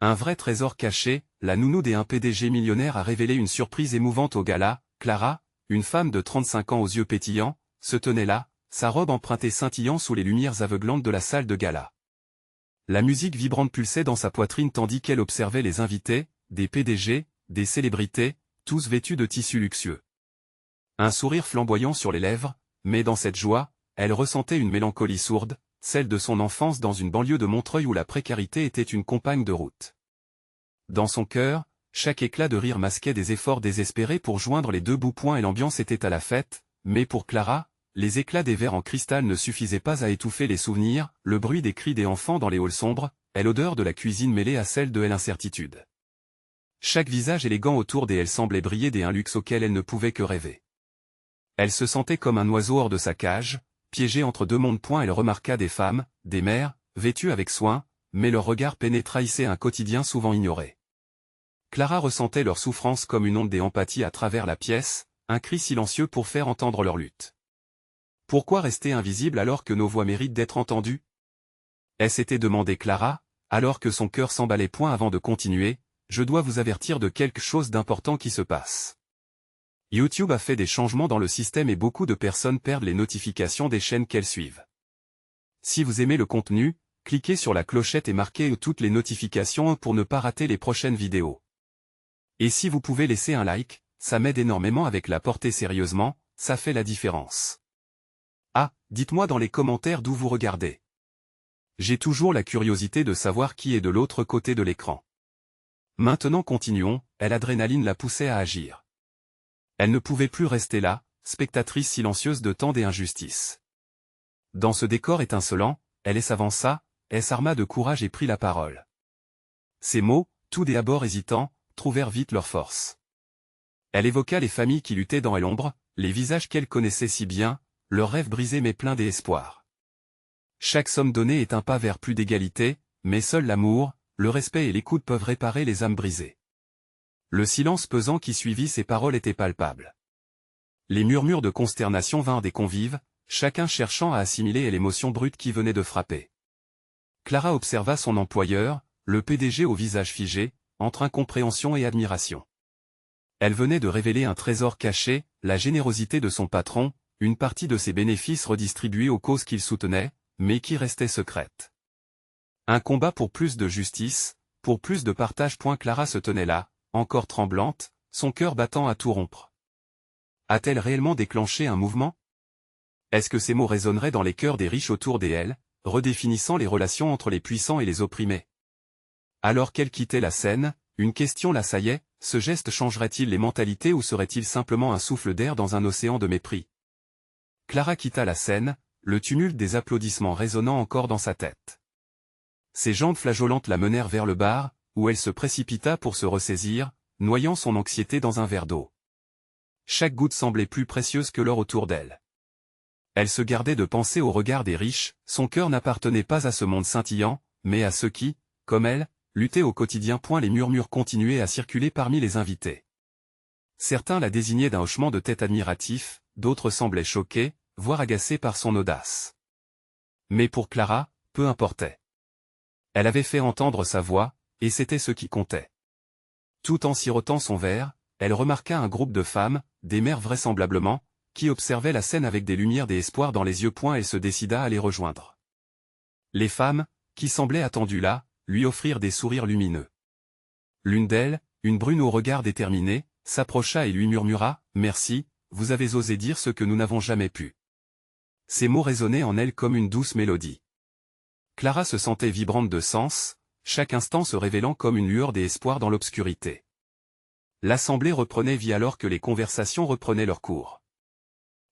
Un vrai trésor caché, la nounou d'un PDG millionnaire a révélé une surprise émouvante au gala. Clara, une femme de 35 ans aux yeux pétillants, se tenait là, sa robe empruntée scintillant sous les lumières aveuglantes de la salle de gala. La musique vibrante pulsait dans sa poitrine tandis qu'elle observait les invités, des PDG, des célébrités, tous vêtus de tissus luxueux. Un sourire flamboyant sur les lèvres, mais dans cette joie, elle ressentait une mélancolie sourde, celle de son enfance dans une banlieue de Montreuil où la précarité était une compagne de route. Dans son cœur, chaque éclat de rire masquait des efforts désespérés pour joindre les deux bouts-points et l'ambiance était à la fête, mais pour Clara, les éclats des verres en cristal ne suffisaient pas à étouffer les souvenirs, le bruit des cris des enfants dans les halls sombres, et l'odeur de la cuisine mêlée à celle de l'incertitude. Chaque visage élégant autour d'elle semblait briller d'un luxe auquel elle ne pouvait que rêver. Elle se sentait comme un oiseau hors de sa cage, piégée entre deux mondes. Elle remarqua des femmes, des mères, vêtues avec soin, mais leur regard peiné trahissait un quotidien souvent ignoré. Clara ressentait leur souffrance comme une onde d'empathie à travers la pièce, un cri silencieux pour faire entendre leur lutte. Pourquoi rester invisible alors que nos voix méritent d'être entendues? Elle s'était demandé Clara, alors que son cœur s'emballait point avant de continuer, je dois vous avertir de quelque chose d'important qui se passe. YouTube a fait des changements dans le système et beaucoup de personnes perdent les notifications des chaînes qu'elles suivent. Si vous aimez le contenu, cliquez sur la clochette et marquez toutes les notifications pour ne pas rater les prochaines vidéos. Et si vous pouvez laisser un like, ça m'aide énormément avec la portée sérieusement, ça fait la différence. Ah, dites-moi dans les commentaires d'où vous regardez. J'ai toujours la curiosité de savoir qui est de l'autre côté de l'écran. Maintenant continuons, l'adrénaline la poussait à agir. Elle ne pouvait plus rester là, spectatrice silencieuse de tant d'injustices. Dans ce décor étincelant, elle s'avança, elle s'arma de courage et prit la parole. Ces mots, tout d'abord hésitants, trouvèrent vite leur force. Elle évoqua les familles qui luttaient dans l'ombre, les visages qu'elle connaissait si bien, leurs rêves brisés mais pleins d'espoir. Chaque somme donnée est un pas vers plus d'égalité, mais seul l'amour, le respect et l'écoute peuvent réparer les âmes brisées. Le silence pesant qui suivit ces paroles était palpable. Les murmures de consternation vinrent des convives, chacun cherchant à assimiler l'émotion brute qui venait de frapper. Clara observa son employeur, le PDG au visage figé, entre incompréhension et admiration. Elle venait de révéler un trésor caché, la générosité de son patron, une partie de ses bénéfices redistribués aux causes qu'il soutenait, mais qui restait secrète. Un combat pour plus de justice, pour plus de partage. Clara se tenait là, encore tremblante, son cœur battant à tout rompre. A-t-elle réellement déclenché un mouvement? Est-ce que ces mots résonneraient dans les cœurs des riches autour d'elle, redéfinissant les relations entre les puissants et les opprimés? Alors qu'elle quittait la scène, une question l'assaillait, ce geste changerait-il les mentalités ou serait-il simplement un souffle d'air dans un océan de mépris? Clara quitta la scène, le tumulte des applaudissements résonnant encore dans sa tête. Ses jambes flageolantes la menèrent vers le bar, où elle se précipita pour se ressaisir, noyant son anxiété dans un verre d'eau. Chaque goutte semblait plus précieuse que l'or autour d'elle. Elle se gardait de penser au regard des riches, son cœur n'appartenait pas à ce monde scintillant, mais à ceux qui, comme elle, luttaient au quotidien. Les murmures continuaient à circuler parmi les invités. Certains la désignaient d'un hochement de tête admiratif, d'autres semblaient choqués, voire agacés par son audace. Mais pour Clara, peu importait. Elle avait fait entendre sa voix, et c'était ce qui comptait. Tout en sirotant son verre, elle remarqua un groupe de femmes, des mères vraisemblablement, qui observaient la scène avec des lumières d'espoir dans les yeux. Elle se décida à les rejoindre. Les femmes, qui semblaient attendues là, lui offrirent des sourires lumineux. L'une d'elles, une brune au regard déterminé, s'approcha et lui murmura « Merci, vous avez osé dire ce que nous n'avons jamais pu. » Ces mots résonnaient en elle comme une douce mélodie. Clara se sentait vibrante de sens, chaque instant se révélant comme une lueur d'espoir dans l'obscurité. L'assemblée reprenait vie alors que les conversations reprenaient leur cours.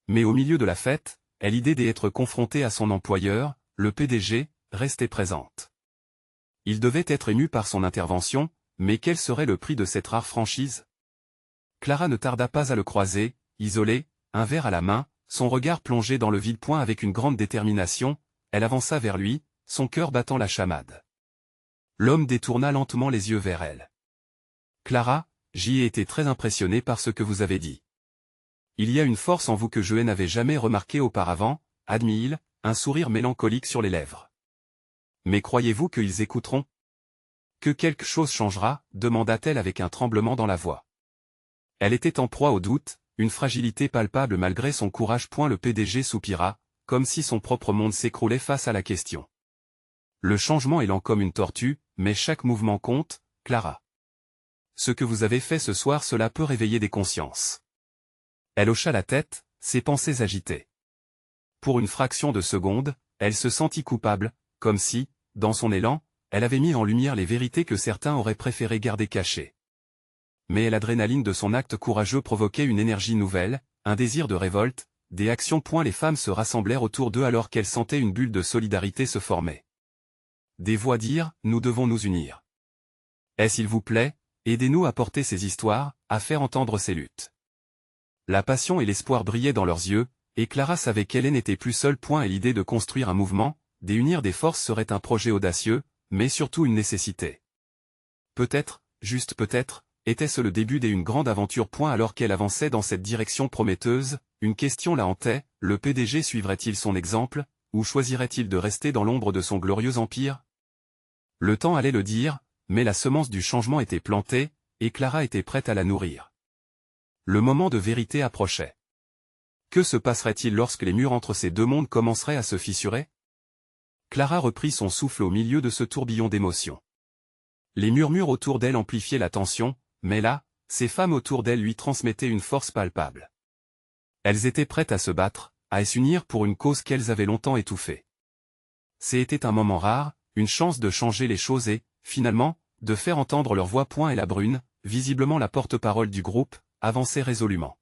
Mais au milieu de la fête, l'idée d'être confrontée à son employeur, le PDG, restait présente. Il devait être ému par son intervention, mais quel serait le prix de cette rare franchise? Clara ne tarda pas à le croiser, isolé, un verre à la main, son regard plongé dans le vide. Avec une grande détermination, elle avança vers lui, son cœur battant la chamade. L'homme détourna lentement les yeux vers elle. « Clara, j'y ai été très impressionné par ce que vous avez dit. Il y a une force en vous que je n'avais jamais remarquée auparavant, » admit-il, un sourire mélancolique sur les lèvres. « Mais croyez-vous qu'ils écouteront? Que quelque chose changera, demanda-t-elle avec un tremblement dans la voix. Elle était en proie au doute, une fragilité palpable malgré son courage. Le PDG soupira, comme si son propre monde s'écroulait face à la question. Le changement est lent comme une tortue, mais chaque mouvement compte, Clara. Ce que vous avez fait ce soir, cela peut réveiller des consciences. Elle hocha la tête, ses pensées agitées. Pour une fraction de seconde, elle se sentit coupable, comme si, dans son élan, elle avait mis en lumière les vérités que certains auraient préféré garder cachées. Mais l'adrénaline de son acte courageux provoquait une énergie nouvelle, un désir de révolte, des actions. Les femmes se rassemblèrent autour d'eux alors qu'elles sentaient une bulle de solidarité se former. Des voix dirent, nous devons nous unir. S'il vous plaît, aidez-nous à porter ces histoires, à faire entendre ces luttes. La passion et l'espoir brillaient dans leurs yeux, et Clara savait qu'elle n'était plus seule. Et l'idée de construire un mouvement, d'unir des forces serait un projet audacieux, mais surtout une nécessité. Peut-être, juste peut-être, était-ce le début d'une grande aventure. Alors qu'elle avançait dans cette direction prometteuse, une question la hantait, le PDG suivrait-il son exemple, ou choisirait-il de rester dans l'ombre de son glorieux empire? Le temps allait le dire, mais la semence du changement était plantée, et Clara était prête à la nourrir. Le moment de vérité approchait. Que se passerait-il lorsque les murs entre ces deux mondes commenceraient à se fissurer? Clara reprit son souffle au milieu de ce tourbillon d'émotions. Les murmures autour d'elle amplifiaient la tension, mais là, ces femmes autour d'elle lui transmettaient une force palpable. Elles étaient prêtes à se battre, à s'unir pour une cause qu'elles avaient longtemps étouffée. C'était un moment rare, une chance de changer les choses et, finalement, de faire entendre leur voix. Et la brune, visiblement la porte-parole du groupe, avançait résolument.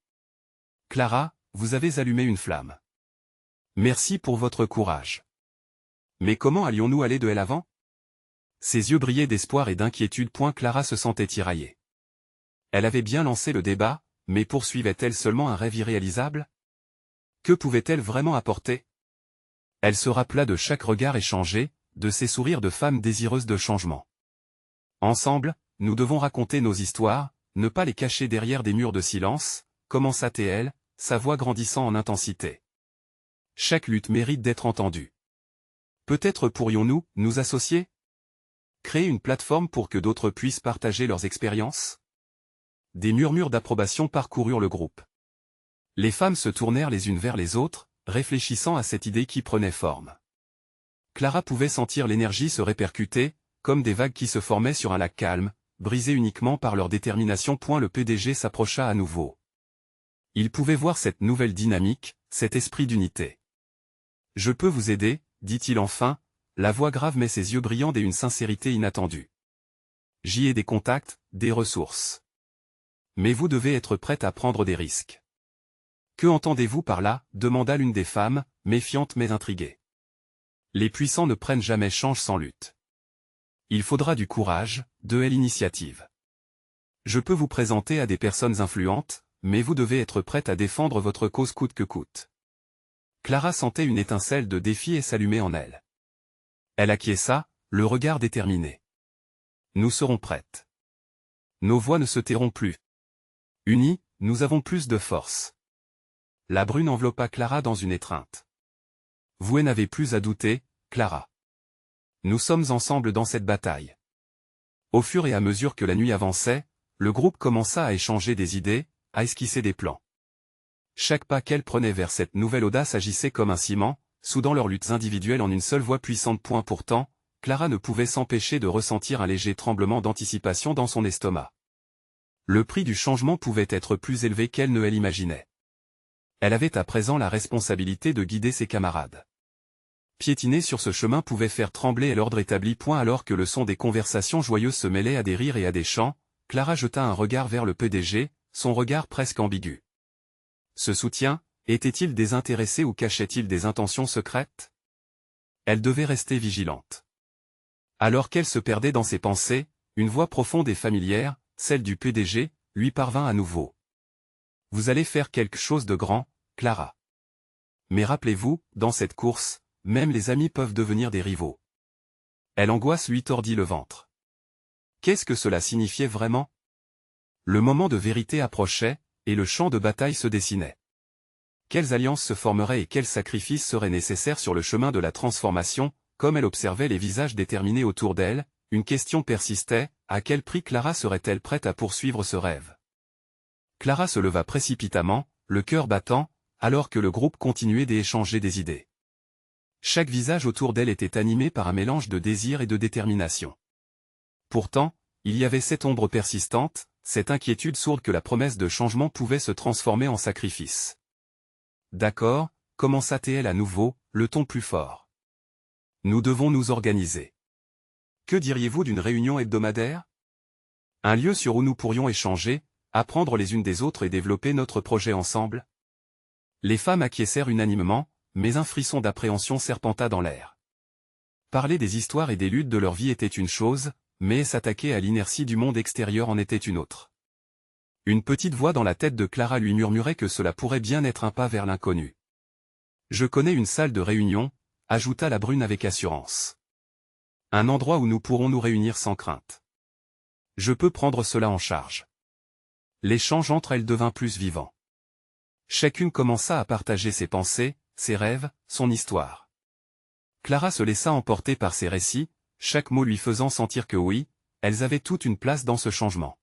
Clara, vous avez allumé une flamme. Merci pour votre courage. Mais comment allions-nous aller de l'avant? Ses yeux brillaient d'espoir et d'inquiétude. Clara se sentait tiraillée. Elle avait bien lancé le débat, mais poursuivait-elle seulement un rêve irréalisable? Que pouvait-elle vraiment apporter? Elle se rappela de chaque regard échangé, de ces sourires de femmes désireuses de changement. Ensemble, nous devons raconter nos histoires, ne pas les cacher derrière des murs de silence, commença-t-elle, sa voix grandissant en intensité. Chaque lutte mérite d'être entendue. Peut-être pourrions-nous nous associer? Créer une plateforme pour que d'autres puissent partager leurs expériences? Des murmures d'approbation parcoururent le groupe. Les femmes se tournèrent les unes vers les autres, réfléchissant à cette idée qui prenait forme. Clara pouvait sentir l'énergie se répercuter, comme des vagues qui se formaient sur un lac calme, brisées uniquement par leur détermination. Le PDG s'approcha à nouveau. Il pouvait voir cette nouvelle dynamique, cet esprit d'unité. Je peux vous aider, dit-il enfin, la voix grave mais ses yeux brillants et une sincérité inattendue. J'y ai des contacts, des ressources. Mais vous devez être prête à prendre des risques. Que entendez-vous par là? Demanda l'une des femmes, méfiante mais intriguée. Les puissants ne prennent jamais change sans lutte. Il faudra du courage, de l'initiative. Je peux vous présenter à des personnes influentes, mais vous devez être prête à défendre votre cause coûte que coûte. Clara sentait une étincelle de défi et s'allumait en elle. Elle acquiesça, le regard déterminé. Nous serons prêtes. Nos voix ne se tairont plus. Unis, nous avons plus de force. La brune enveloppa Clara dans une étreinte. Vous n'avez plus à douter, Clara. Nous sommes ensemble dans cette bataille. Au fur et à mesure que la nuit avançait, le groupe commença à échanger des idées, à esquisser des plans. Chaque pas qu'elle prenait vers cette nouvelle audace agissait comme un ciment, soudant leurs luttes individuelles en une seule voix puissante. Pourtant, Clara ne pouvait s'empêcher de ressentir un léger tremblement d'anticipation dans son estomac. Le prix du changement pouvait être plus élevé qu'elle ne l'imaginait. Elle avait à présent la responsabilité de guider ses camarades. Piétiner sur ce chemin pouvait faire trembler l'ordre établi. Alors que le son des conversations joyeuses se mêlait à des rires et à des chants, Clara jeta un regard vers le PDG, son regard presque ambigu. Ce soutien, était-il désintéressé ou cachait-il des intentions secrètes? Elle devait rester vigilante. Alors qu'elle se perdait dans ses pensées, une voix profonde et familière, celle du PDG, lui parvint à nouveau. Vous allez faire quelque chose de grand, Clara. Mais rappelez-vous, dans cette course, même les amis peuvent devenir des rivaux. L'angoisse lui tordit le ventre. Qu'est-ce que cela signifiait vraiment? Le moment de vérité approchait, et le champ de bataille se dessinait. Quelles alliances se formeraient et quels sacrifices seraient nécessaires sur le chemin de la transformation? Comme elle observait les visages déterminés autour d'elle, une question persistait, à quel prix Clara serait-elle prête à poursuivre ce rêve? Clara se leva précipitamment, le cœur battant, alors que le groupe continuait d'échanger des idées. Chaque visage autour d'elle était animé par un mélange de désir et de détermination. Pourtant, il y avait cette ombre persistante, cette inquiétude sourde que la promesse de changement pouvait se transformer en sacrifice. D'accord, commença-t-elle à nouveau, le ton plus fort. Nous devons nous organiser. Que diriez-vous d'une réunion hebdomadaire? Un lieu sur où nous pourrions échanger, apprendre les unes des autres et développer notre projet ensemble? Les femmes acquiescèrent unanimement, mais un frisson d'appréhension serpenta dans l'air. Parler des histoires et des luttes de leur vie était une chose, mais s'attaquer à l'inertie du monde extérieur en était une autre. Une petite voix dans la tête de Clara lui murmurait que cela pourrait bien être un pas vers l'inconnu. Je connais une salle de réunion, ajouta la brune avec assurance. Un endroit où nous pourrons nous réunir sans crainte. Je peux prendre cela en charge. L'échange entre elles devint plus vivant. Chacune commença à partager ses pensées, ses rêves, son histoire. Clara se laissa emporter par ses récits, chaque mot lui faisant sentir que oui, elles avaient toute une place dans ce changement.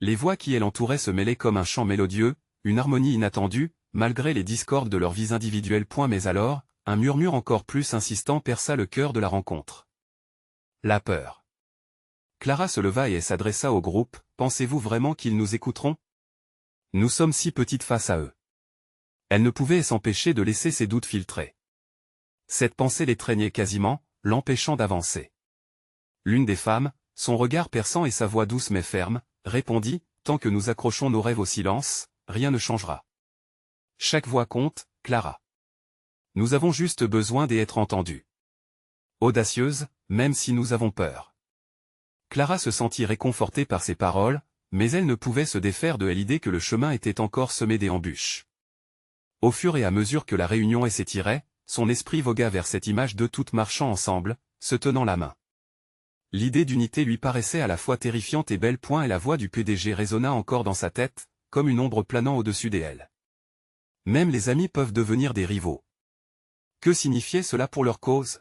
Les voix qui l'entouraient se mêlaient comme un chant mélodieux, une harmonie inattendue, malgré les discordes de leurs vies individuelles. Mais alors, un murmure encore plus insistant perça le cœur de la rencontre. La peur. Clara se leva et s'adressa au groupe, pensez-vous vraiment qu'ils nous écouteront? Nous sommes si petites face à eux. Elle ne pouvait s'empêcher de laisser ses doutes filtrer. Cette pensée l'étreignait quasiment, l'empêchant d'avancer. L'une des femmes, son regard perçant et sa voix douce mais ferme, répondit, tant que nous accrochons nos rêves au silence, rien ne changera. Chaque voix compte, Clara. Nous avons juste besoin d'être entendus. Audacieuse, même si nous avons peur. Clara se sentit réconfortée par ces paroles, mais elle ne pouvait se défaire de l'idée que le chemin était encore semé d'embûches. Au fur et à mesure que la réunion s'étirait, son esprit vogua vers cette image d'eux toutes marchant ensemble, se tenant la main. L'idée d'unité lui paraissait à la fois terrifiante et belle. Et la voix du PDG résonna encore dans sa tête, comme une ombre planant au-dessus d'elle. Même les amis peuvent devenir des rivaux. Que signifiait cela pour leur cause?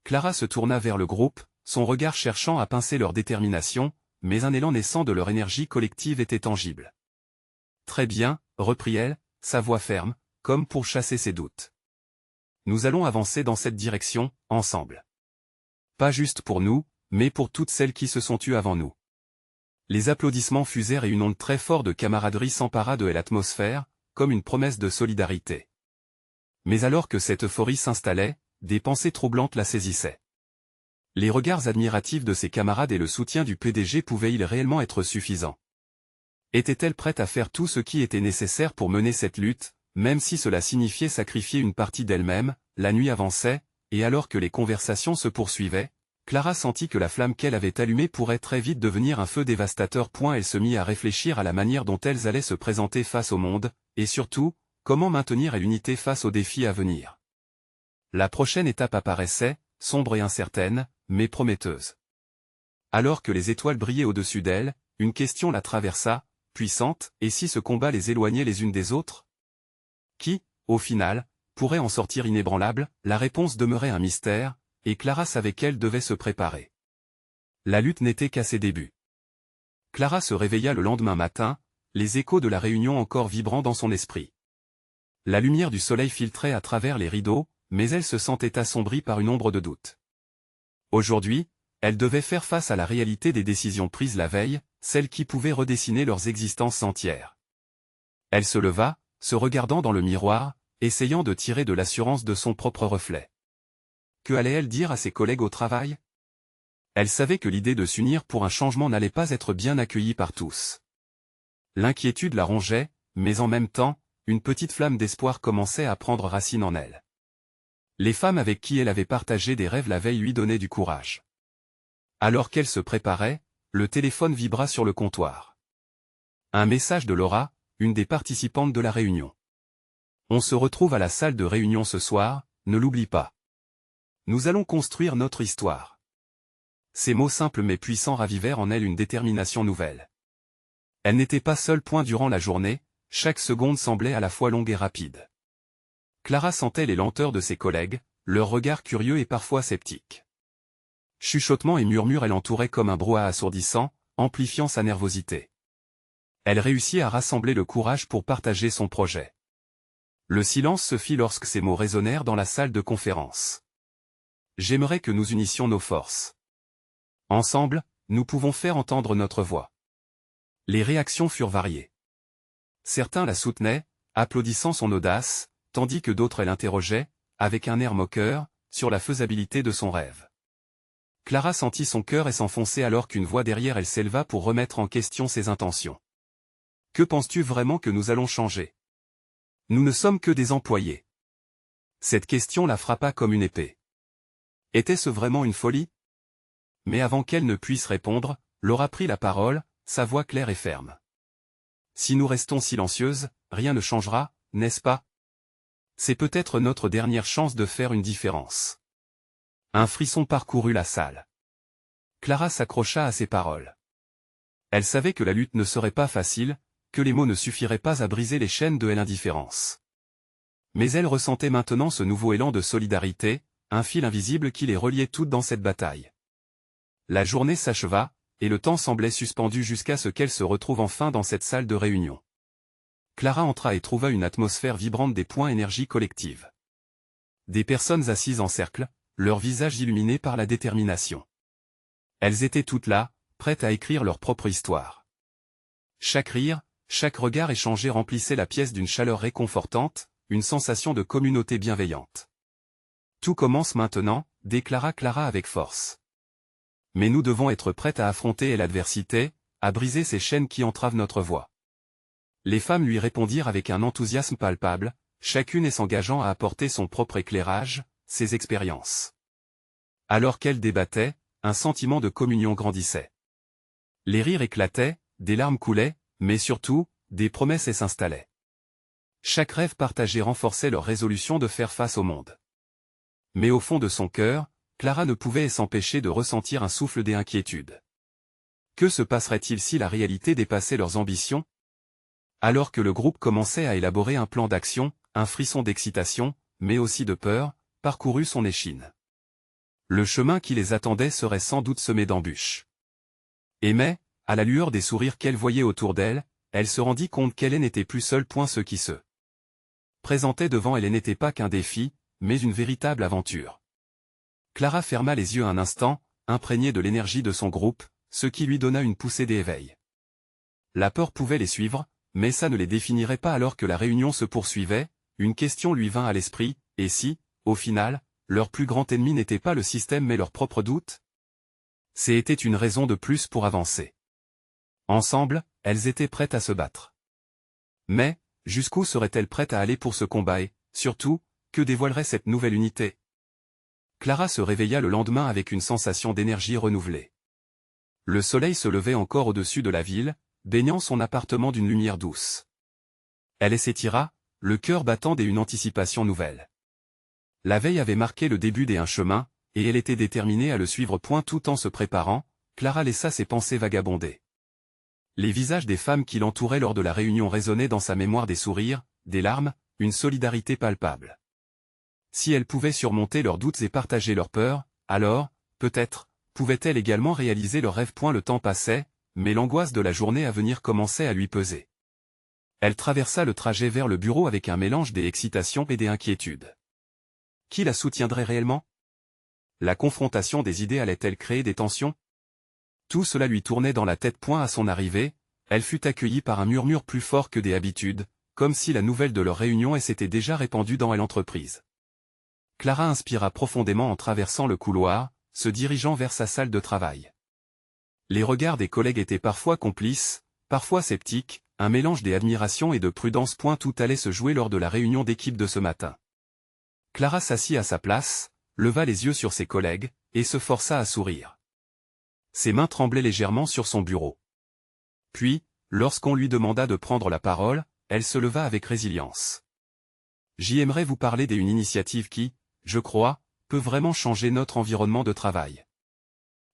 Clara se tourna vers le groupe, son regard cherchant à pincer leur détermination, mais un élan naissant de leur énergie collective était tangible. Très bien, reprit-elle, sa voix ferme, comme pour chasser ses doutes. Nous allons avancer dans cette direction, ensemble. Pas juste pour nous, mais pour toutes celles qui se sont tues avant nous. Les applaudissements fusèrent et une onde très forte de camaraderie s'empara de l'atmosphère, comme une promesse de solidarité. Mais alors que cette euphorie s'installait, des pensées troublantes la saisissaient. Les regards admiratifs de ses camarades et le soutien du PDG pouvaient-ils réellement être suffisants? Était-elle prête à faire tout ce qui était nécessaire pour mener cette lutte, même si cela signifiait sacrifier une partie d'elle-même? La nuit avançait, et alors que les conversations se poursuivaient, Clara sentit que la flamme qu'elle avait allumée pourrait très vite devenir un feu dévastateur. Elle se mit à réfléchir à la manière dont elles allaient se présenter face au monde, et surtout, comment maintenir l'unité face aux défis à venir. La prochaine étape apparaissait, sombre et incertaine, mais prometteuse. Alors que les étoiles brillaient au-dessus d'elle, une question la traversa, puissante, et si ce combat les éloignait les unes des autres? Qui, au final, pourrait en sortir inébranlable? La réponse demeurait un mystère, et Clara savait qu'elle devait se préparer. La lutte n'était qu'à ses débuts. Clara se réveilla le lendemain matin, les échos de la réunion encore vibrant dans son esprit. La lumière du soleil filtrait à travers les rideaux, mais elle se sentait assombrie par une ombre de doute. Aujourd'hui, elle devait faire face à la réalité des décisions prises la veille, celles qui pouvaient redessiner leurs existences entières. Elle se leva, se regardant dans le miroir, essayant de tirer de l'assurance de son propre reflet. Que allait-elle dire à ses collègues au travail? Elle savait que l'idée de s'unir pour un changement n'allait pas être bien accueillie par tous. L'inquiétude la rongeait, mais en même temps, une petite flamme d'espoir commençait à prendre racine en elle. Les femmes avec qui elle avait partagé des rêves la veille lui donnaient du courage. Alors qu'elle se préparait, le téléphone vibra sur le comptoir. Un message de Laura, une des participantes de la réunion. On se retrouve à la salle de réunion ce soir, ne l'oublie pas. Nous allons construire notre histoire. Ces mots simples mais puissants ravivèrent en elle une détermination nouvelle. Elle n'était pas seule. Durant la journée, chaque seconde semblait à la fois longue et rapide. Clara sentait les lenteurs de ses collègues, leurs regards curieux et parfois sceptiques. Chuchotements et murmures, elle entourait comme un brouhaha assourdissant, amplifiant sa nervosité. Elle réussit à rassembler le courage pour partager son projet. Le silence se fit lorsque ces mots résonnèrent dans la salle de conférence. J'aimerais que nous unissions nos forces. Ensemble, nous pouvons faire entendre notre voix. Les réactions furent variées. Certains la soutenaient, applaudissant son audace, tandis que d'autres l'interrogeaient, avec un air moqueur, sur la faisabilité de son rêve. Clara sentit son cœur s'enfoncer alors qu'une voix derrière elle s'éleva pour remettre en question ses intentions. « Que penses-tu vraiment que nous allons changer? Nous ne sommes que des employés. » Cette question la frappa comme une épée. Était-ce vraiment une folie? Mais avant qu'elle ne puisse répondre, Laura prit la parole, sa voix claire et ferme. « Si nous restons silencieuses, rien ne changera, n'est-ce pas? C'est peut-être notre dernière chance de faire une différence. » Un frisson parcourut la salle. Clara s'accrocha à ces paroles. Elle savait que la lutte ne serait pas facile, que les mots ne suffiraient pas à briser les chaînes de l'indifférence. Mais elle ressentait maintenant ce nouveau élan de solidarité, un fil invisible qui les reliait toutes dans cette bataille. La journée s'acheva, et le temps semblait suspendu jusqu'à ce qu'elle se retrouve enfin dans cette salle de réunion. Clara entra et trouva une atmosphère vibrante des points énergie collective. Des personnes assises en cercle, leurs visages illuminés par la détermination. Elles étaient toutes là, prêtes à écrire leur propre histoire. Chaque rire, chaque regard échangé remplissait la pièce d'une chaleur réconfortante, une sensation de communauté bienveillante. Tout commence maintenant, déclara Clara avec force. Mais nous devons être prêtes à affronter l'adversité, à briser ces chaînes qui entravent notre voie. Les femmes lui répondirent avec un enthousiasme palpable, chacune s'engageant à apporter son propre éclairage, ses expériences. Alors qu'elles débattaient, un sentiment de communion grandissait. Les rires éclataient, des larmes coulaient, mais surtout, des promesses s'installaient. Chaque rêve partagé renforçait leur résolution de faire face au monde. Mais au fond de son cœur, Clara ne pouvait s'empêcher de ressentir un souffle d'inquiétude. Que se passerait-il si la réalité dépassait leurs ambitions? Alors que le groupe commençait à élaborer un plan d'action, un frisson d'excitation, mais aussi de peur, parcourut son échine. Le chemin qui les attendait serait sans doute semé d'embûches. Mais, à la lueur des sourires qu'elle voyait autour d'elle, elle se rendit compte qu'elle n'était plus seule. Ce qui se présentait devant elle n'était pas qu'un défi, mais une véritable aventure. Clara ferma les yeux un instant, imprégnée de l'énergie de son groupe, ce qui lui donna une poussée d'éveil. La peur pouvait les suivre, mais ça ne les définirait pas. Alors que la réunion se poursuivait, une question lui vint à l'esprit, et si, au final, leur plus grand ennemi n'était pas le système mais leur propre doute? C'était une raison de plus pour avancer. Ensemble, elles étaient prêtes à se battre. Mais, jusqu'où seraient-elles prêtes à aller pour ce combat et, surtout, que dévoilerait cette nouvelle unité? Clara se réveilla le lendemain avec une sensation d'énergie renouvelée. Le soleil se levait encore au-dessus de la ville, baignant son appartement d'une lumière douce. Elle s'étira, le cœur battant d'une anticipation nouvelle. La veille avait marqué le début d'un chemin, et elle était déterminée à le suivre. Tout en se préparant, Clara laissa ses pensées vagabonder. Les visages des femmes qui l'entouraient lors de la réunion résonnaient dans sa mémoire, des sourires, des larmes, une solidarité palpable. Si elle pouvait surmonter leurs doutes et partager leurs peurs, alors, peut-être, pouvait-elle également réaliser leurs rêves. Le temps passait, mais l'angoisse de la journée à venir commençait à lui peser. Elle traversa le trajet vers le bureau avec un mélange d'excitation et d'inquiétude. Qui la soutiendrait réellement? La confrontation des idées allait-elle créer des tensions? Tout cela lui tournait dans la tête. À son arrivée, elle fut accueillie par un murmure plus fort que des habitudes, comme si la nouvelle de leur réunion s'était déjà répandue dans l'entreprise. Clara inspira profondément en traversant le couloir, se dirigeant vers sa salle de travail. Les regards des collègues étaient parfois complices, parfois sceptiques, un mélange d'admiration et de prudence. Tout allait se jouer lors de la réunion d'équipe de ce matin. Clara s'assit à sa place, leva les yeux sur ses collègues, et se força à sourire. Ses mains tremblaient légèrement sur son bureau. Puis, lorsqu'on lui demanda de prendre la parole, elle se leva avec résilience. J'aimerais vous parler d'une initiative qui, je crois, peut vraiment changer notre environnement de travail.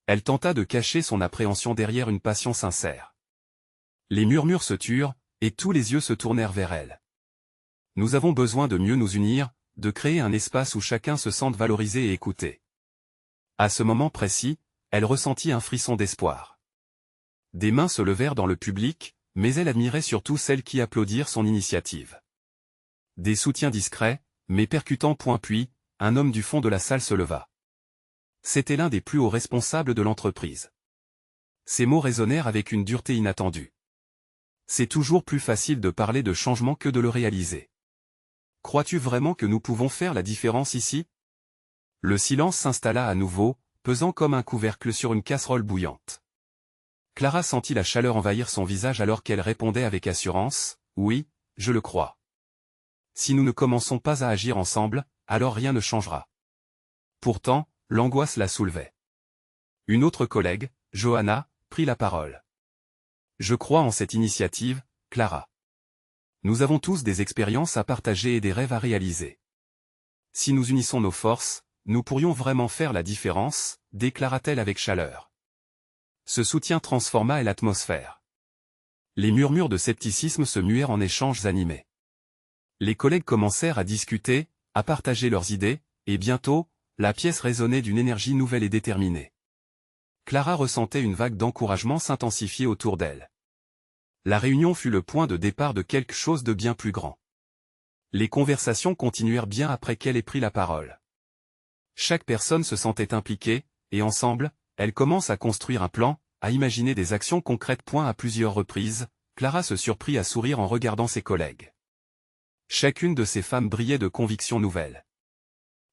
Elle tenta de cacher son appréhension derrière une passion sincère. Les murmures se turent, et tous les yeux se tournèrent vers elle. Nous avons besoin de mieux nous unir, de créer un espace où chacun se sente valorisé et écouté. À ce moment précis, elle ressentit un frisson d'espoir. Des mains se levèrent dans le public, mais elle admirait surtout celles qui applaudirent son initiative. Des soutiens discrets, mais percutants. Puis, un homme du fond de la salle se leva. C'était l'un des plus hauts responsables de l'entreprise. Ces mots résonnèrent avec une dureté inattendue. C'est toujours plus facile de parler de changement que de le réaliser. Crois-tu vraiment que nous pouvons faire la différence ici? Le silence s'installa à nouveau, pesant comme un couvercle sur une casserole bouillante. Clara sentit la chaleur envahir son visage alors qu'elle répondait avec assurance, « Oui, je le crois. Si nous ne commençons pas à agir ensemble, alors rien ne changera. » Pourtant, l'angoisse la soulevait. Une autre collègue, Johanna, prit la parole. « Je crois en cette initiative, Clara. Nous avons tous des expériences à partager et des rêves à réaliser. Si nous unissons nos forces, nous pourrions vraiment faire la différence, déclara-t-elle avec chaleur. Ce soutien transforma l'atmosphère. Les murmures de scepticisme se muèrent en échanges animés. Les collègues commencèrent à discuter, à partager leurs idées, et bientôt, la pièce résonnait d'une énergie nouvelle et déterminée. Clara ressentait une vague d'encouragement s'intensifier autour d'elle. La réunion fut le point de départ de quelque chose de bien plus grand. Les conversations continuèrent bien après qu'elle ait pris la parole. Chaque personne se sentait impliquée, et ensemble, elles commencent à construire un plan, à imaginer des actions concrètes. À plusieurs reprises, Clara se surprit à sourire en regardant ses collègues. Chacune de ces femmes brillait de convictions nouvelles.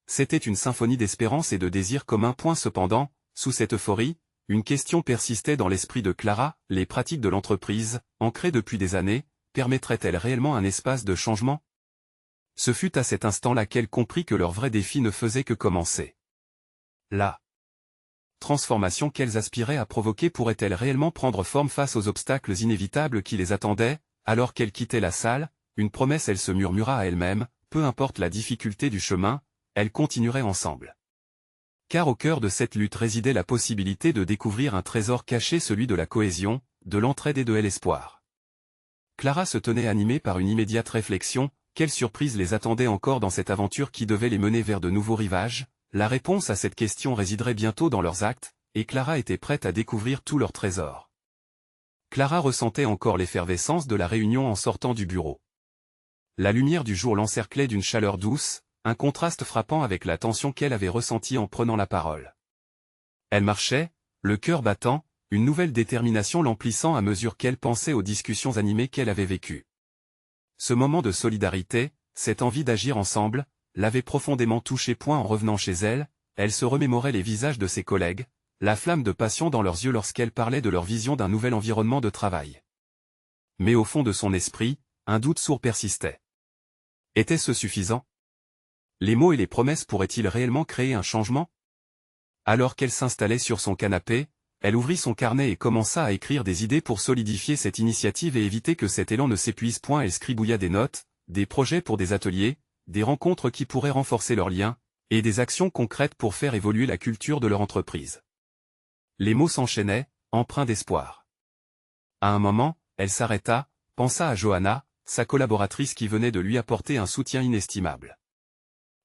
C'était une symphonie d'espérance et de désir commun. Cependant, sous cette euphorie, une question persistait dans l'esprit de Clara, les pratiques de l'entreprise, ancrées depuis des années, permettraient-elles réellement un espace de changement? Ce fut à cet instant-là qu'elle comprit que leur vrai défi ne faisait que commencer. La transformation qu'elles aspiraient à provoquer pourrait-elle réellement prendre forme face aux obstacles inévitables qui les attendaient? Alors qu'elle quittait la salle, une promesse, elle se murmura à elle-même, peu importe la difficulté du chemin, elles continueraient ensemble. Car au cœur de cette lutte résidait la possibilité de découvrir un trésor caché, celui de la cohésion, de l'entraide et de l'espoir. Clara se tenait animée par une immédiate réflexion. Quelle surprise les attendait encore dans cette aventure qui devait les mener vers de nouveaux rivages? La réponse à cette question résiderait bientôt dans leurs actes, et Clara était prête à découvrir tout leur trésor. Clara ressentait encore l'effervescence de la réunion en sortant du bureau. La lumière du jour l'encerclait d'une chaleur douce, un contraste frappant avec la tension qu'elle avait ressentie en prenant la parole. Elle marchait, le cœur battant, une nouvelle détermination l'emplissant à mesure qu'elle pensait aux discussions animées qu'elle avait vécues. Ce moment de solidarité, cette envie d'agir ensemble, l'avait profondément touchée. En revenant chez elle, elle se remémorait les visages de ses collègues, la flamme de passion dans leurs yeux lorsqu'elle parlait de leur vision d'un nouvel environnement de travail. Mais au fond de son esprit, un doute sourd persistait. Était-ce suffisant? Les mots et les promesses pourraient-ils réellement créer un changement? Alors qu'elle s'installait sur son canapé, elle ouvrit son carnet et commença à écrire des idées pour solidifier cette initiative et éviter que cet élan ne s'épuise. Elle scribouilla des notes, des projets pour des ateliers, des rencontres qui pourraient renforcer leurs liens, et des actions concrètes pour faire évoluer la culture de leur entreprise. Les mots s'enchaînaient, empreints d'espoir. À un moment, elle s'arrêta, pensa à Johanna, sa collaboratrice qui venait de lui apporter un soutien inestimable.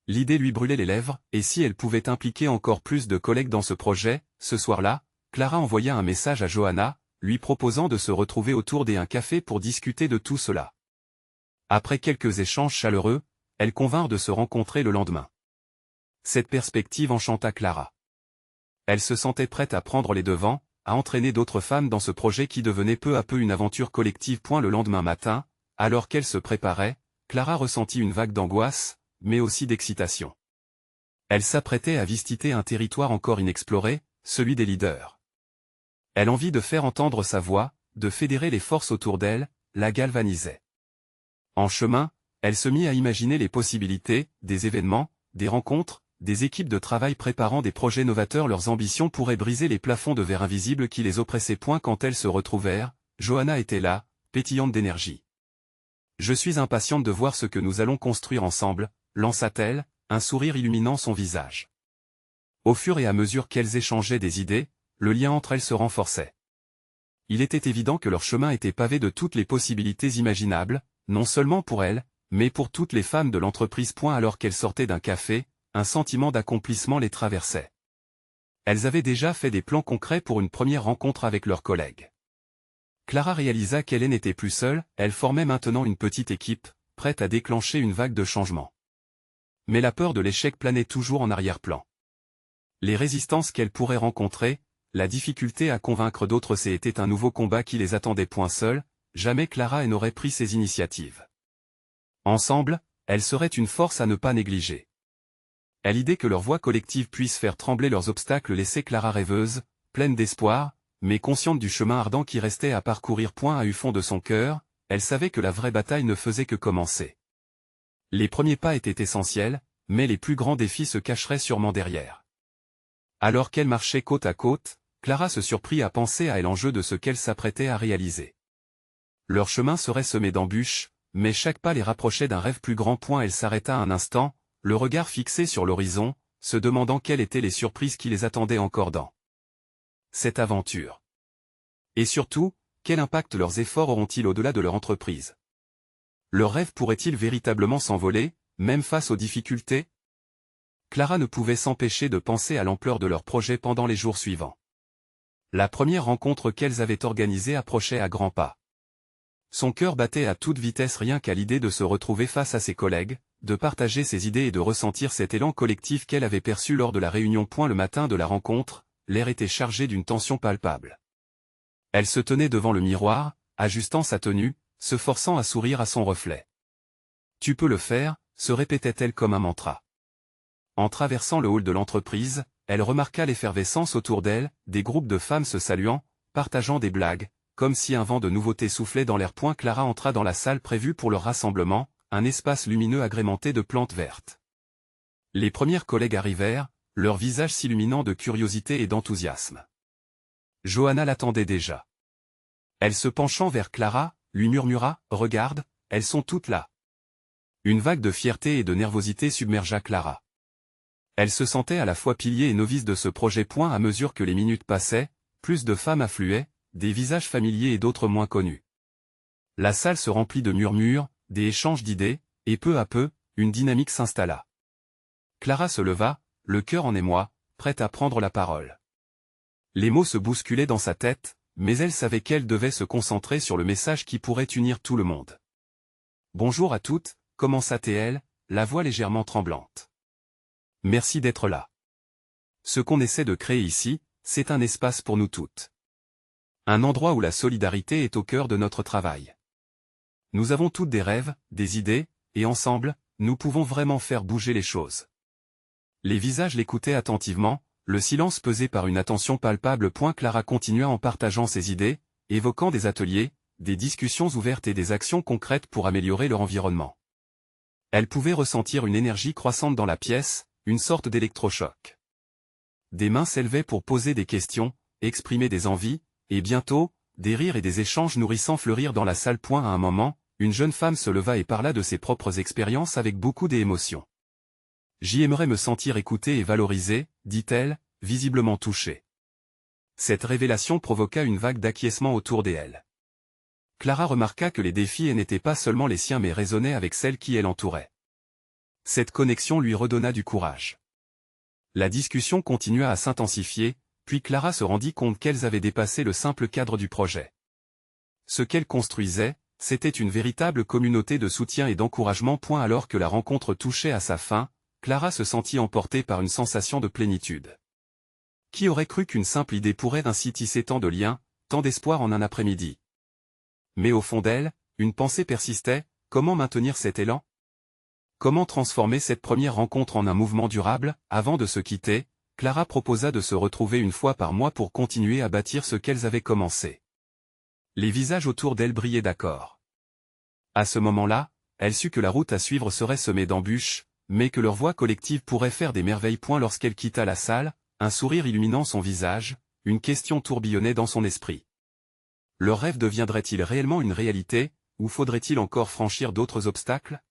L'idée lui brûlait les lèvres, et si elle pouvait impliquer encore plus de collègues dans ce projet? Ce soir-là, Clara envoya un message à Johanna, lui proposant de se retrouver autour d'un café pour discuter de tout cela. Après quelques échanges chaleureux, elles convinrent de se rencontrer le lendemain. Cette perspective enchanta Clara. Elle se sentait prête à prendre les devants, à entraîner d'autres femmes dans ce projet qui devenait peu à peu une aventure collective. Le lendemain matin, alors qu'elle se préparait, Clara ressentit une vague d'angoisse, mais aussi d'excitation. Elle s'apprêtait à visiter un territoire encore inexploré, celui des leaders. Elle envie de faire entendre sa voix, de fédérer les forces autour d'elle, la galvanisait. En chemin, elle se mit à imaginer les possibilités, des événements, des rencontres, des équipes de travail préparant des projets novateurs. Leurs ambitions pourraient briser les plafonds de verre invisible qui les oppressaient. Quand elles se retrouvèrent, Johanna était là, pétillante d'énergie. « Je suis impatiente de voir ce que nous allons construire ensemble », lança-t-elle, un sourire illuminant son visage. Au fur et à mesure qu'elles échangeaient des idées, le lien entre elles se renforçait. Il était évident que leur chemin était pavé de toutes les possibilités imaginables, non seulement pour elles, mais pour toutes les femmes de l'entreprise. Alors qu'elles sortaient d'un café, un sentiment d'accomplissement les traversait. Elles avaient déjà fait des plans concrets pour une première rencontre avec leurs collègues. Clara réalisa qu'elle n'était plus seule, elle formait maintenant une petite équipe, prête à déclencher une vague de changement. Mais la peur de l'échec planait toujours en arrière-plan. Les résistances qu'elle pourrait rencontrer, la difficulté à convaincre d'autres, c'était un nouveau combat qui les attendait. Point seule, jamais Clara n'aurait pris ces initiatives. Ensemble, elles seraient une force à ne pas négliger. À l'idée que leur voix collective puisse faire trembler leurs obstacles laissait Clara rêveuse, pleine d'espoir, mais consciente du chemin ardent qui restait à parcourir. À eu fond de son cœur, elle savait que la vraie bataille ne faisait que commencer. Les premiers pas étaient essentiels, mais les plus grands défis se cacheraient sûrement derrière. Alors qu'elle marchait côte à côte, Clara se surprit à penser à l'enjeu de ce qu'elle s'apprêtait à réaliser. Leur chemin serait semé d'embûches, mais chaque pas les rapprochait d'un rêve plus grand. Elle s'arrêta un instant, le regard fixé sur l'horizon, se demandant quelles étaient les surprises qui les attendaient encore dans cette aventure. Et surtout, quel impact leurs efforts auront-ils au-delà de leur entreprise? Leurs rêves pourraient-ils véritablement s'envoler, même face aux difficultés? Clara ne pouvait s'empêcher de penser à l'ampleur de leur projet pendant les jours suivants. La première rencontre qu'elles avaient organisée approchait à grands pas. Son cœur battait à toute vitesse rien qu'à l'idée de se retrouver face à ses collègues, de partager ses idées et de ressentir cet élan collectif qu'elle avait perçu lors de la réunion. Le matin de la rencontre, l'air était chargé d'une tension palpable. Elle se tenait devant le miroir, ajustant sa tenue, se forçant à sourire à son reflet. « Tu peux le faire », se répétait-elle comme un mantra. En traversant le hall de l'entreprise, elle remarqua l'effervescence autour d'elle, des groupes de femmes se saluant, partageant des blagues, comme si un vent de nouveauté soufflait dans l'air. Clara entra dans la salle prévue pour leur rassemblement, un espace lumineux agrémenté de plantes vertes. Les premières collègues arrivèrent, leurs visages s'illuminant de curiosité et d'enthousiasme. Johanna l'attendait déjà. Elle se penchant vers Clara, lui murmura « Regarde, elles sont toutes là ». Une vague de fierté et de nervosité submergea Clara. Elle se sentait à la fois pilier et novice de ce projet. À mesure que les minutes passaient, plus de femmes affluaient, des visages familiers et d'autres moins connus. La salle se remplit de murmures, des échanges d'idées, et peu à peu, une dynamique s'installa. Clara se leva, le cœur en émoi, prête à prendre la parole. Les mots se bousculaient dans sa tête, mais elle savait qu'elle devait se concentrer sur le message qui pourrait unir tout le monde. « Bonjour à toutes », commença-t-elle, la voix légèrement tremblante. « Merci d'être là. Ce qu'on essaie de créer ici, c'est un espace pour nous toutes. Un endroit où la solidarité est au cœur de notre travail. Nous avons toutes des rêves, des idées, et ensemble, nous pouvons vraiment faire bouger les choses. » Les visages l'écoutaient attentivement, le silence pesé par une attention palpable. Clara continua en partageant ses idées, évoquant des ateliers, des discussions ouvertes et des actions concrètes pour améliorer leur environnement. Elle pouvait ressentir une énergie croissante dans la pièce, une sorte d'électrochoc. Des mains s'élevaient pour poser des questions, exprimer des envies, et bientôt, des rires et des échanges nourrissants fleurirent dans la salle. À un moment, une jeune femme se leva et parla de ses propres expériences avec beaucoup d'émotion. « J'y aimerais me sentir écoutée et valorisée », dit-elle, visiblement touchée. Cette révélation provoqua une vague d'acquiescement autour d'elle. Clara remarqua que les défis n'étaient pas seulement les siens mais résonnaient avec celles qui l'entouraient. Cette connexion lui redonna du courage. La discussion continua à s'intensifier, puis Clara se rendit compte qu'elles avaient dépassé le simple cadre du projet. Ce qu'elles construisaient, c'était une véritable communauté de soutien et d'encouragement. Alors que la rencontre touchait à sa fin, Clara se sentit emportée par une sensation de plénitude. Qui aurait cru qu'une simple idée pourrait ainsi tisser tant de liens, tant d'espoir en un après-midi? Mais au fond d'elle, une pensée persistait, comment maintenir cet élan? Comment transformer cette première rencontre en un mouvement durable? Avant de se quitter, Clara proposa de se retrouver une fois par mois pour continuer à bâtir ce qu'elles avaient commencé. Les visages autour d'elle brillaient d'accord. À ce moment-là, elle sut que la route à suivre serait semée d'embûches, mais que leur voix collective pourrait faire des merveilles. Lorsqu'elle quitta la salle, un sourire illuminant son visage, une question tourbillonnait dans son esprit. Leur rêve deviendrait-il réellement une réalité, ou faudrait-il encore franchir d'autres obstacles?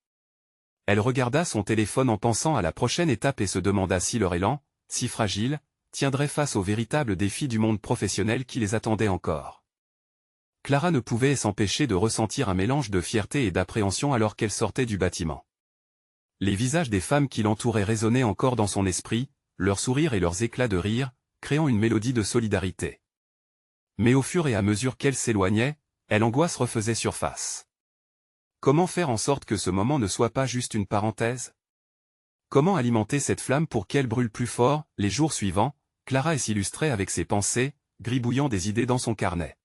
Elle regarda son téléphone en pensant à la prochaine étape et se demanda si leur élan, si fragile, tiendrait face aux véritables défis du monde professionnel qui les attendait encore. Clara ne pouvait s'empêcher de ressentir un mélange de fierté et d'appréhension alors qu'elle sortait du bâtiment. Les visages des femmes qui l'entouraient résonnaient encore dans son esprit, leurs sourires et leurs éclats de rire, créant une mélodie de solidarité. Mais au fur et à mesure qu'elle s'éloignait, l'angoisse refaisait surface. Comment faire en sorte que ce moment ne soit pas juste une parenthèse? Comment alimenter cette flamme pour qu'elle brûle plus fort? Les jours suivants, Clara s'illustrait avec ses pensées, gribouillant des idées dans son carnet.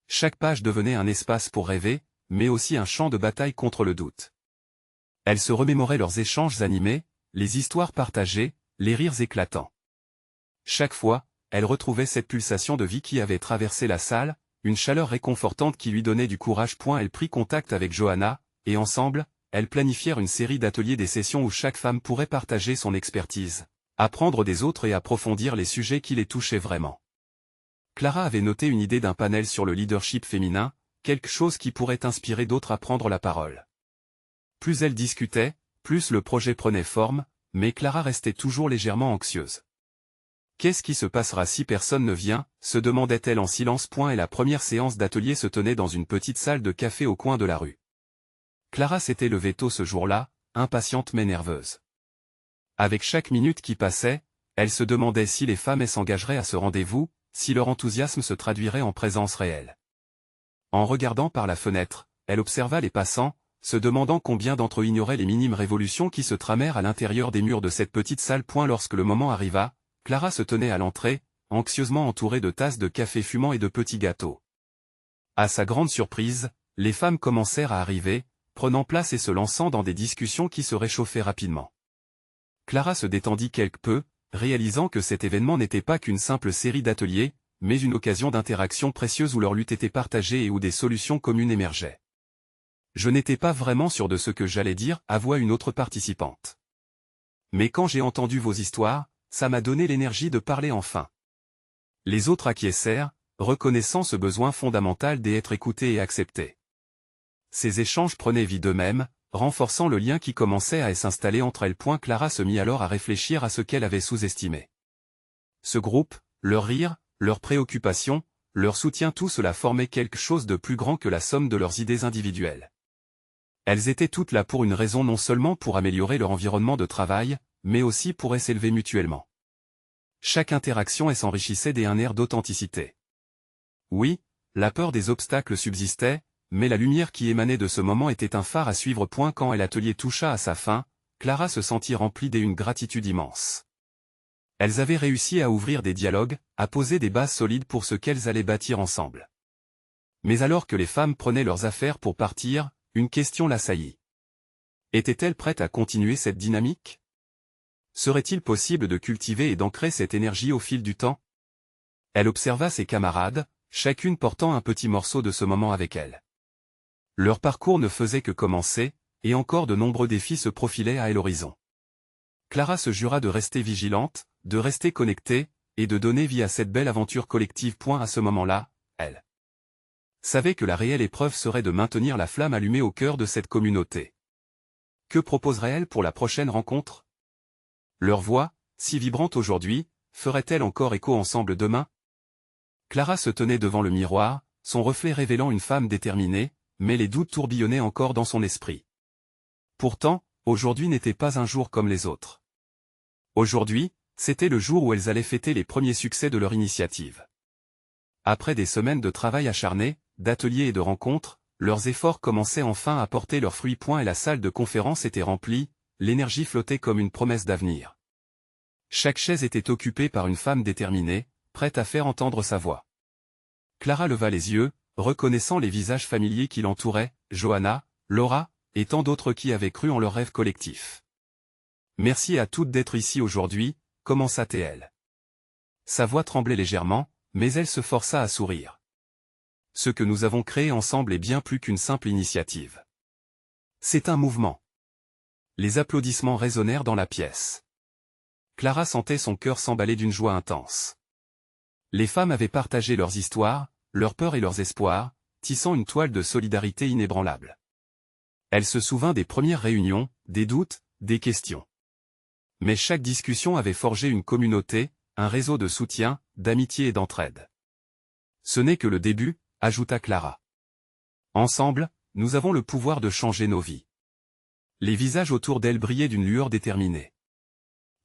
Chaque page devenait un espace pour rêver, mais aussi un champ de bataille contre le doute. Elle se remémorait leurs échanges animés, les histoires partagées, les rires éclatants. Chaque fois, elle retrouvait cette pulsation de vie qui avait traversé la salle, une chaleur réconfortante qui lui donnait du courage. Elle prit contact avec Johanna, et ensemble, elles planifièrent une série d'ateliers, des sessions où chaque femme pourrait partager son expertise, apprendre des autres et approfondir les sujets qui les touchaient vraiment. Clara avait noté une idée d'un panel sur le leadership féminin, quelque chose qui pourrait inspirer d'autres à prendre la parole. Plus elles discutaient, plus le projet prenait forme, mais Clara restait toujours légèrement anxieuse. Qu'est-ce qui se passera si personne ne vient, se demandait-elle en silence. Et la première séance d'atelier se tenait dans une petite salle de café au coin de la rue. Clara s'était levée tôt ce jour-là, impatiente mais nerveuse. Avec chaque minute qui passait, elle se demandait si les femmes s'engageraient à ce rendez-vous, si leur enthousiasme se traduirait en présence réelle. En regardant par la fenêtre, elle observa les passants, se demandant combien d'entre eux ignoraient les minimes révolutions qui se tramèrent à l'intérieur des murs de cette petite salle. Lorsque le moment arriva, Clara se tenait à l'entrée, anxieusement entourée de tasses de café fumant et de petits gâteaux. À sa grande surprise, les femmes commencèrent à arriver, prenant place et se lançant dans des discussions qui se réchauffaient rapidement. Clara se détendit quelque peu, réalisant que cet événement n'était pas qu'une simple série d'ateliers, mais une occasion d'interaction précieuse où leur lutte était partagée et où des solutions communes émergeaient. Je n'étais pas vraiment sûr de ce que j'allais dire, avoua une autre participante. Mais quand j'ai entendu vos histoires, ça m'a donné l'énergie de parler enfin. Les autres acquiescèrent, reconnaissant ce besoin fondamental d'être écoutés et acceptés. Ces échanges prenaient vie d'eux-mêmes, renforçant le lien qui commençait à s'installer entre elles. Clara se mit alors à réfléchir à ce qu'elle avait sous-estimé. Ce groupe, leurs rires, leurs préoccupations, leur soutien, tout cela formait quelque chose de plus grand que la somme de leurs idées individuelles. Elles étaient toutes là pour une raison, non seulement pour améliorer leur environnement de travail, mais aussi pour s'élever mutuellement. Chaque interaction s'enrichissait d'un air d'authenticité. Oui, la peur des obstacles subsistait, mais la lumière qui émanait de ce moment était un phare à suivre. Quand l'atelier toucha à sa fin, Clara se sentit remplie d'une gratitude immense. Elles avaient réussi à ouvrir des dialogues, à poser des bases solides pour ce qu'elles allaient bâtir ensemble. Mais alors que les femmes prenaient leurs affaires pour partir, une question l'assaillit. Étaient-elles prêtes à continuer cette dynamique? Serait-il possible de cultiver et d'ancrer cette énergie au fil du temps? Elle observa ses camarades, chacune portant un petit morceau de ce moment avec elle. Leur parcours ne faisait que commencer, et encore de nombreux défis se profilaient à l'horizon. Clara se jura de rester vigilante, de rester connectée, et de donner vie à cette belle aventure collective. À ce moment-là, elle savait que la réelle épreuve serait de maintenir la flamme allumée au cœur de cette communauté. Que proposerait-elle pour la prochaine rencontre? Leur voix, si vibrante aujourd'hui, ferait-elle encore écho ensemble demain? Clara se tenait devant le miroir, son reflet révélant une femme déterminée, mais les doutes tourbillonnaient encore dans son esprit. Pourtant, aujourd'hui n'était pas un jour comme les autres. Aujourd'hui, c'était le jour où elles allaient fêter les premiers succès de leur initiative. Après des semaines de travail acharné, d'ateliers et de rencontres, leurs efforts commençaient enfin à porter leurs fruits. Et la salle de conférence était remplie, l'énergie flottait comme une promesse d'avenir. Chaque chaise était occupée par une femme déterminée, prête à faire entendre sa voix. Clara leva les yeux, reconnaissant les visages familiers qui l'entouraient, Johanna, Laura, et tant d'autres qui avaient cru en leur rêve collectif. Merci à toutes d'être ici aujourd'hui, commença-t-elle. Sa voix tremblait légèrement, mais elle se força à sourire. Ce que nous avons créé ensemble est bien plus qu'une simple initiative. C'est un mouvement. Les applaudissements résonnèrent dans la pièce. Clara sentait son cœur s'emballer d'une joie intense. Les femmes avaient partagé leurs histoires, leurs peurs et leurs espoirs, tissant une toile de solidarité inébranlable. Elle se souvint des premières réunions, des doutes, des questions. Mais chaque discussion avait forgé une communauté, un réseau de soutien, d'amitié et d'entraide. Ce n'est que le début, ajouta Clara. Ensemble, nous avons le pouvoir de changer nos vies. Les visages autour d'elle brillaient d'une lueur déterminée.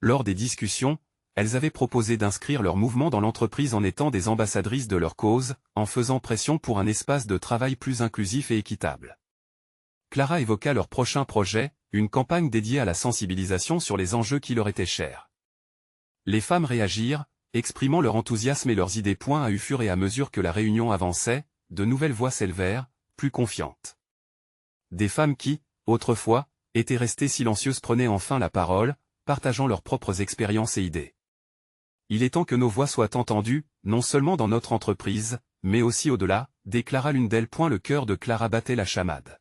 Lors des discussions, elles avaient proposé d'inscrire leur mouvement dans l'entreprise en étant des ambassadrices de leur cause, en faisant pression pour un espace de travail plus inclusif et équitable. Clara évoqua leur prochain projet, une campagne dédiée à la sensibilisation sur les enjeux qui leur étaient chers. Les femmes réagirent, exprimant leur enthousiasme et leurs idées. À fur et à mesure que la réunion avançait, de nouvelles voix s'élevèrent, plus confiantes. Des femmes qui, autrefois, étaient restées silencieuses prenaient enfin la parole, partageant leurs propres expériences et idées. Il est temps que nos voix soient entendues, non seulement dans notre entreprise, mais aussi au-delà, déclara l'une d'elles. Le cœur de Clara battait la chamade.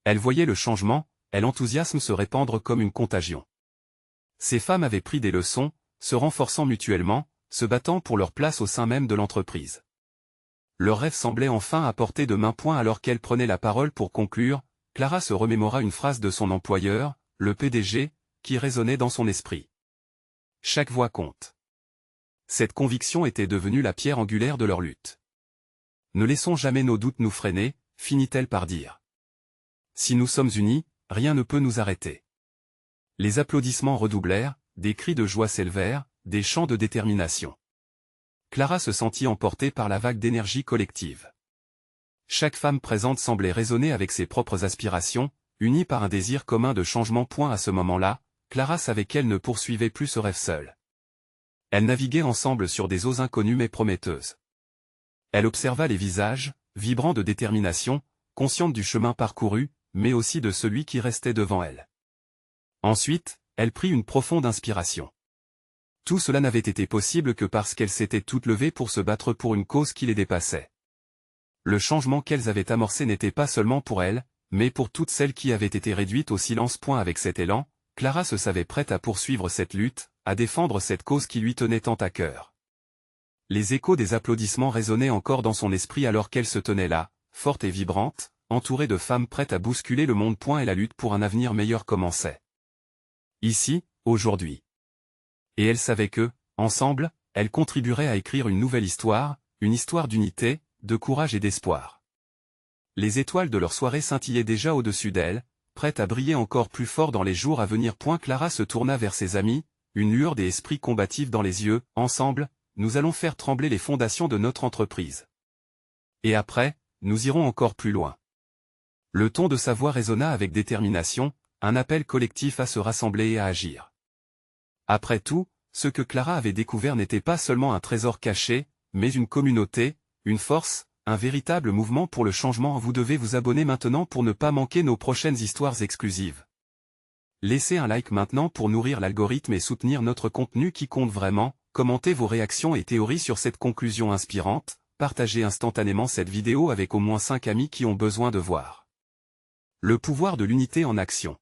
Elle voyait le changement, et l'enthousiasme se répandre comme une contagion. Ces femmes avaient pris des leçons, se renforçant mutuellement, se battant pour leur place au sein même de l'entreprise. Leur rêve semblait enfin à portée de main. Alors qu'elle prenait la parole pour conclure, Clara se remémora une phrase de son employeur, le PDG, qui résonnait dans son esprit. Chaque voix compte. Cette conviction était devenue la pierre angulaire de leur lutte. Ne laissons jamais nos doutes nous freiner, finit-elle par dire. Si nous sommes unis, rien ne peut nous arrêter. Les applaudissements redoublèrent, des cris de joie s'élevèrent, des chants de détermination. Clara se sentit emportée par la vague d'énergie collective. Chaque femme présente semblait résonner avec ses propres aspirations, unie par un désir commun de changement. À ce moment-là, Clara savait qu'elle ne poursuivait plus ce rêve seule. Elles naviguaient ensemble sur des eaux inconnues mais prometteuses. Elle observa les visages, vibrants de détermination, consciente du chemin parcouru, mais aussi de celui qui restait devant elle. Ensuite, elle prit une profonde inspiration. Tout cela n'avait été possible que parce qu'elles s'étaient toutes levées pour se battre pour une cause qui les dépassait. Le changement qu'elles avaient amorcé n'était pas seulement pour elles, mais pour toutes celles qui avaient été réduites au silence. Avec cet élan, Clara se savait prête à poursuivre cette lutte, à défendre cette cause qui lui tenait tant à cœur. Les échos des applaudissements résonnaient encore dans son esprit alors qu'elle se tenait là, forte et vibrante, entourée de femmes prêtes à bousculer le monde. Et la lutte pour un avenir meilleur commençait. Ici, aujourd'hui. Et elle savait que, ensemble, elles contribueraient à écrire une nouvelle histoire, une histoire d'unité, de courage et d'espoir. Les étoiles de leur soirée scintillaient déjà au-dessus d'elles, prêtes à briller encore plus fort dans les jours à venir. Clara se tourna vers ses amis, une lueur des esprits combatifs dans les yeux. Ensemble, nous allons faire trembler les fondations de notre entreprise. Et après, nous irons encore plus loin. Le ton de sa voix résonna avec détermination, un appel collectif à se rassembler et à agir. Après tout, ce que Clara avait découvert n'était pas seulement un trésor caché, mais une communauté, une force, un véritable mouvement pour le changement. Vous devez vous abonner maintenant pour ne pas manquer nos prochaines histoires exclusives. Laissez un like maintenant pour nourrir l'algorithme et soutenir notre contenu qui compte vraiment. Commentez vos réactions et théories sur cette conclusion inspirante, partagez instantanément cette vidéo avec au moins 5 amis qui ont besoin de voir le pouvoir de l'unité en action.